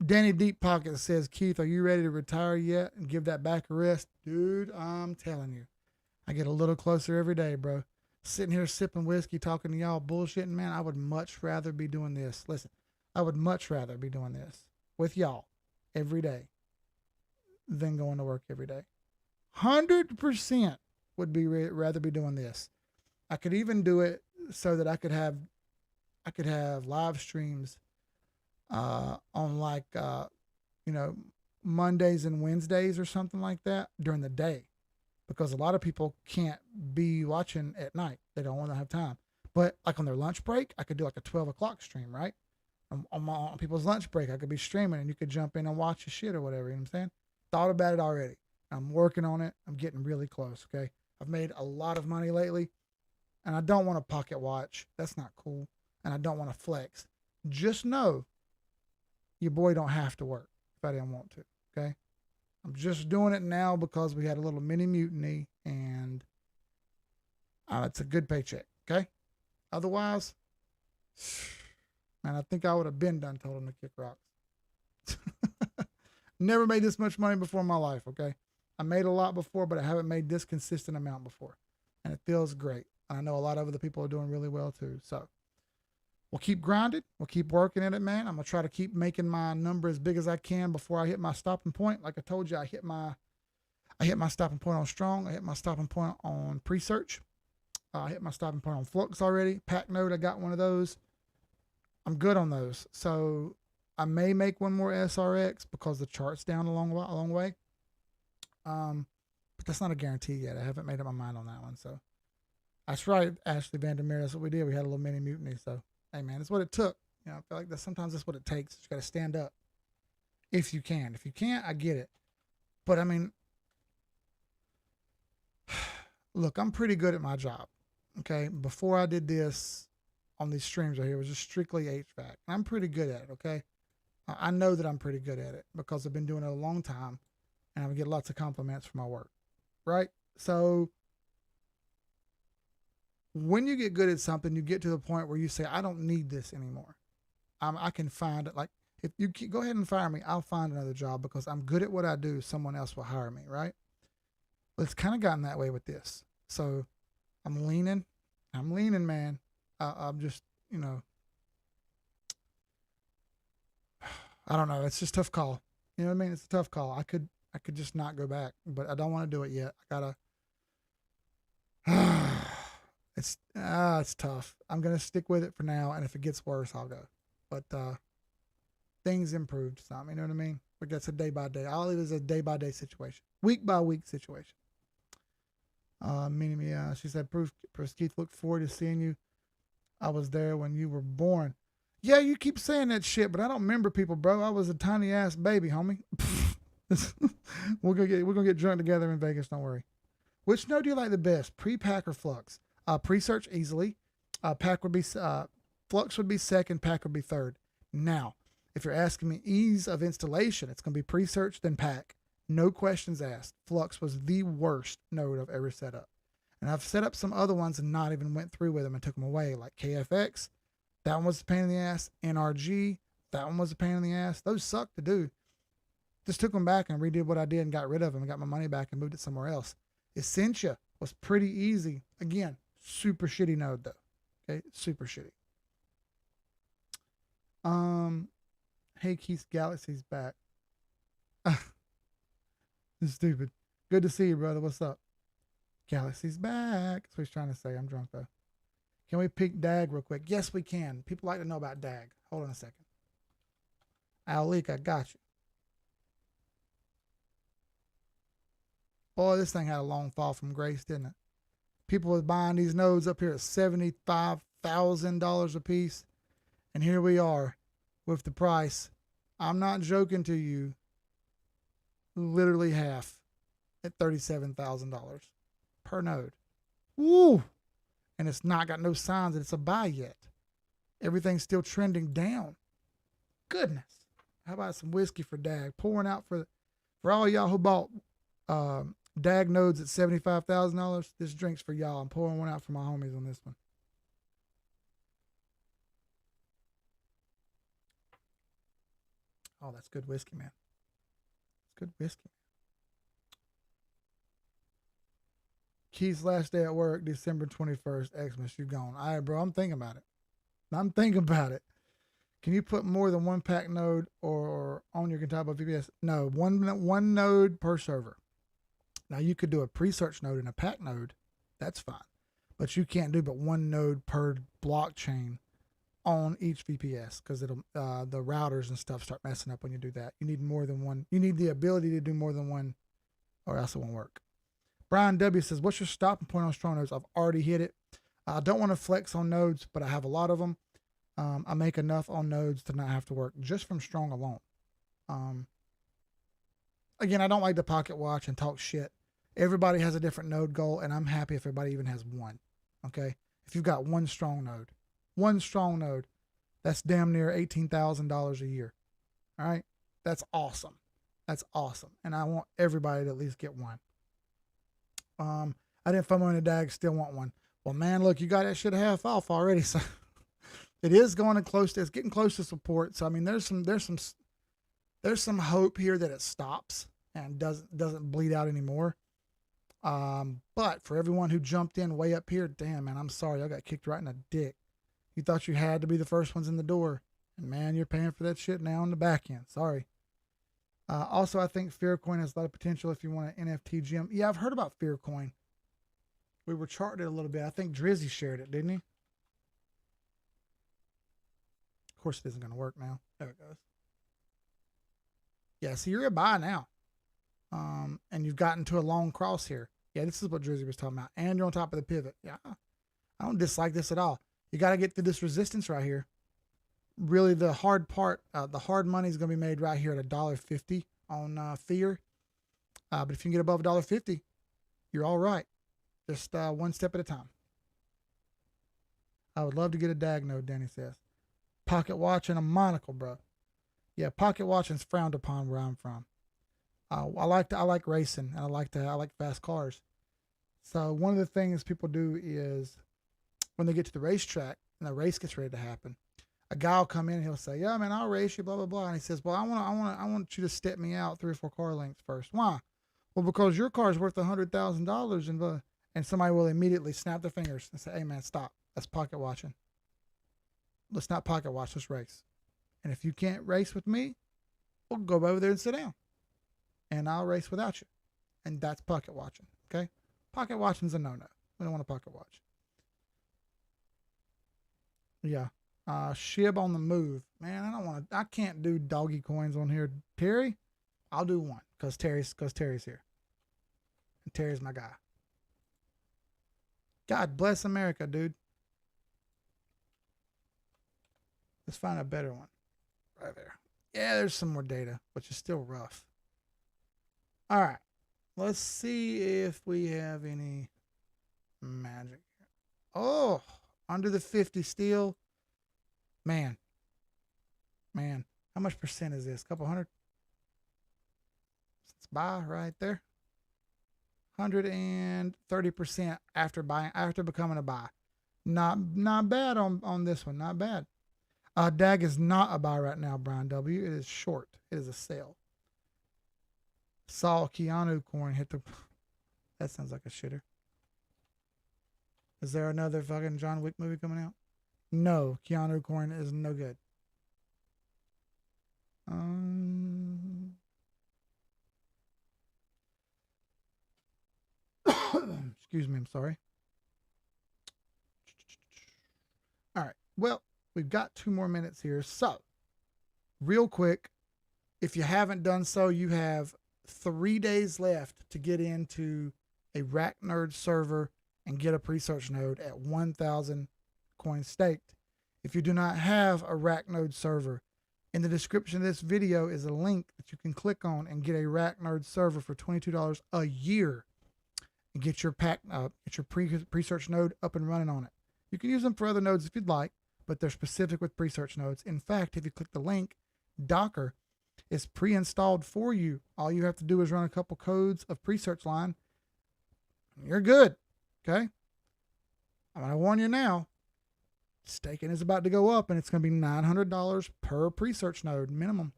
Danny Deep Pocket says, Keith, are you ready to retire yet and give that back a rest? Dude, I'm telling you. I get a little closer every day, bro. Sitting here sipping whiskey, talking to y'all bullshitting, man. I would much rather be doing this. Listen, I would much rather be doing this with y'all every day than going to work every day. 100% would be rather be doing this. I could even do it so that I could have live streams on like Mondays and Wednesdays or something like that during the day, because a lot of people can't be watching at night. They don't want to have time. But like on their lunch break, I could do like a 12 o'clock stream, right? On people's lunch break, I could be streaming and you could jump in and watch the shit or whatever. You know what I'm saying? Thought about it already. I'm working on it. I'm getting really close. Okay. I've made a lot of money lately and I don't want to pocket watch. That's not cool. And I don't want to flex. Just know your boy don't have to work if I didn't want to. Okay. I'm just doing it now because we had a little mini mutiny and it's a good paycheck. Okay. Otherwise, man, I think I would have been done told him to kick rocks. Never made this much money before in my life. Okay. I made a lot before, but I haven't made this consistent amount before. And it feels great. I know a lot of other people are doing really well too. So we'll keep grinding. We'll keep working at it, man. I'm going to try to keep making my number as big as I can before I hit my stopping point. Like I told you, I hit my stopping point on Strong. I hit my stopping point on Presearch. I hit my stopping point on Flux already. Pack Node, I got one of those. I'm good on those. So I may make one more SRX because the chart's down a long way. But that's not a guarantee yet. I haven't made up my mind on that one. So that's right, Ashley Vandermeer. That's what we did. We had a little mini mutiny. So hey, man, it's what it took. You know, I feel like sometimes that's what it takes. You got to stand up if you can. If you can't, I get it. But I mean, look, I'm pretty good at my job. Okay. Before I did this on these streams right here, it was just strictly HVAC. I'm pretty good at it. Okay. I know that I'm pretty good at it because I've been doing it a long time and I get lots of compliments for my work. Right. So when you get good at something, you get to the point where you say, I don't need this anymore. I can find it. Like if you go ahead and fire me, I'll find another job because I'm good at what I do. Someone else will hire me. Right. But it's kind of gotten that way with this. So I'm leaning, man. I'm just, I don't know. It's just a tough call. You know what I mean? It's a tough call. I could I could just not go back, but I don't want to do it yet. I gotta. It's tough. I'm gonna stick with it for now, and if it gets worse, I'll go. But things improved some. You know what I mean? But that's a day by day. I'll leave it as a day by day situation, week by week situation. Meaning me, she said, "Proof, Keith, look forward to seeing you. I was there when you were born." Yeah, you keep saying that shit, but I don't remember people, bro. I was a tiny ass baby, homie. We're gonna get drunk together in Vegas. Don't worry. Which node do you like the best, pre-pack or Flux? Presearch easily. Pack would be Flux would be second. Pack would be third. Now, if you're asking me ease of installation, it's gonna be Presearch then Pack. No questions asked. Flux was the worst node I've ever set up, and I've set up some other ones and not even went through with them and took them away, like KFX. That one was a pain in the ass. NRG, that one was a pain in the ass. Those suck to do. Just took them back and redid what I did and got rid of them and got my money back and moved it somewhere else. Essentia was pretty easy. Again, super shitty node though. Okay, super shitty. Hey Keith, Galaxy's back. It's stupid. Good to see you, brother. What's up? Galaxy's back. That's what he's trying to say. I'm drunk though. Can we pick DAG real quick? Yes, we can. People like to know about DAG. Hold on a second. Alik, I got you. Boy, this thing had a long fall from grace, didn't it? People were buying these nodes up here at $75,000 a piece. And here we are with the price. I'm not joking to you. Literally half at $37,000 per node. Woo! And it's not got no signs that it's a buy yet. Everything's still trending down. Goodness. How about some whiskey for DAG? Pouring out for all y'all who bought DAG nodes at $75,000. This drink's for y'all. I'm pouring one out for my homies on this one. Oh, that's good whiskey, man. It's good whiskey. Keith's last day at work, December 21st. Xmas, you gone. All right, bro. I'm thinking about it. Can you put more than one pack node or on your compatible VPS? No, one node per server. Now you could do a Presearch node and a pack node. That's fine. But you can't do but one node per blockchain on each VPS because it'll the routers and stuff start messing up when you do that. You need more than one. You need the ability to do more than one or else it won't work. Brian W says, what's your stopping point on strong nodes? I've already hit it. I don't want to flex on nodes, but I have a lot of them. I make enough on nodes to not have to work just from strong alone. Again, I don't like to pocket watch and talk shit. Everybody has a different node goal, and I'm happy if everybody even has one. Okay? If you've got one strong node, that's damn near $18,000 a year. All right? That's awesome. And I want everybody to at least get one. I didn't FOMO in the DAG, still want one. Well, man, look, you got that shit half off already, so it is going close to, it's getting close to support. So I mean, there's some hope here that it stops and doesn't bleed out anymore. But for everyone who jumped in way up here, damn man, I'm sorry, I got kicked right in the dick. You thought you had to be the first ones in the door, and man, you're paying for that shit now on the back end. Sorry. Also, I think Fearcoin has a lot of potential if you want an NFT gem. Yeah, I've heard about Fearcoin. We were charting it a little bit. I think Drizzy shared it, didn't he? Of course, it isn't going to work now. There it goes. Yeah, so you're a buy now. And you've gotten to a long cross here. Yeah, this is what Drizzy was talking about. And you're on top of the pivot. Yeah, I don't dislike this at all. You got to get through this resistance right here. Really, the hard part, the hard money is going to be made right here at $1.50 on Fear. But if you can get above $1.50, you're all right. Just one step at a time. I would love to get a DAG node, Danny says. Pocket watch and a monocle, bro. Yeah, pocket watching's frowned upon where I'm from. I like racing, and I like fast cars. So one of the things people do is when they get to the racetrack and the race gets ready to happen, a guy will come in and he'll say, "Yeah, man, I'll race you, blah blah blah." And he says, "Well, I want you to step me out 3 or 4 car lengths first." Why? Well, because your car's worth $100,000, and somebody will immediately snap their fingers and say, "Hey, man, stop. That's pocket watching. Let's not pocket watch. Let's race. And if you can't race with me, we'll go over there and sit down." and I'll race without you. And that's pocket watching. Okay? Pocket watching's a no-no. We don't want to pocket watch. Yeah. Shib on the move. Man, I can't do doggy coins on here. Terry, I'll do one because Terry's here. And Terry's my guy. God bless America, dude. Let's find a better one. Right there. Yeah, there's some more data, which is still rough. All right. Let's see if we have any magic. Oh, under the 50 still. Man. How much percent is this? Couple hundred? Let's buy right there. 130% after becoming a buy. Not bad on this one. Not bad. DAG is not a buy right now, Brian W. It is short. It is a sell. Saw Keanu coin hit the... That sounds like a shitter. Is there another fucking John Wick movie coming out? No, Keanu coin is no good. Excuse me, I'm sorry. All right, well, we've got 2 more minutes here. So, real quick, if you haven't done so, you have 3 days left to get into a Rack Nerd server and get a Presearch node at 1,000 coins staked. If you do not have a Rack Node server, in the description of this video is a link that you can click on and get a Rack Nerd server for $22 a year and get your Presearch node up and running on it. You can use them for other nodes if you'd like, but they're specific with Presearch nodes. In fact, if you click the link, Docker is pre-installed for you. All you have to do is run a couple codes of Presearch line. You're good. Okay? I'm going to warn you now. Staking is about to go up, and it's going to be $900 per Presearch node minimum.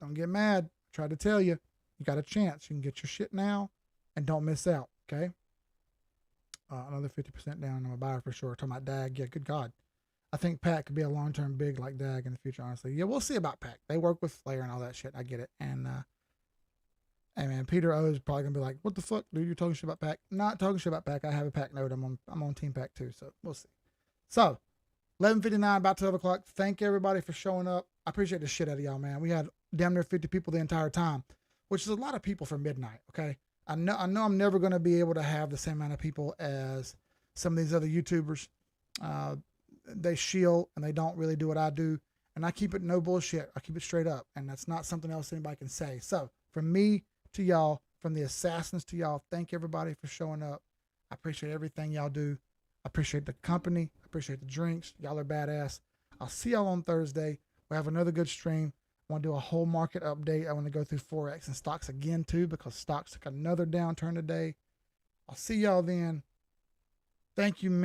Don't get mad. I tried to tell you. You got a chance. You can get your shit now, and don't miss out. Okay? Another 50% down. I'm a buyer for sure. Talking about DAG. Yeah, good God. I think Pack could be a long-term big like DAG in the future, honestly. Yeah, we'll see about Pack. They work with Flare and all that shit. I get it. And, hey, man, Peter O is probably going to be like, what the fuck, dude? You're talking shit about Pack. Not talking shit about Pack. I have a Pack node. I'm on Team Pack too, so we'll see. So, 11:59, about 12 o'clock. Thank everybody for showing up. I appreciate the shit out of y'all, man. We had damn near 50 people the entire time, which is a lot of people for midnight, okay? I know I'm never going to be able to have the same amount of people as some of these other YouTubers. They shield and they don't really do what I do. And I keep it no bullshit. I keep it straight up. And that's not something else anybody can say. So from me to y'all, from the assassins to y'all, thank everybody for showing up. I appreciate everything y'all do. I appreciate the company. I appreciate the drinks. Y'all are badass. I'll see y'all on Thursday. We'll have another good stream. I want to do a whole market update. I want to go through Forex and stocks again too, because stocks took another downturn today. I'll see y'all then. Thank you, man.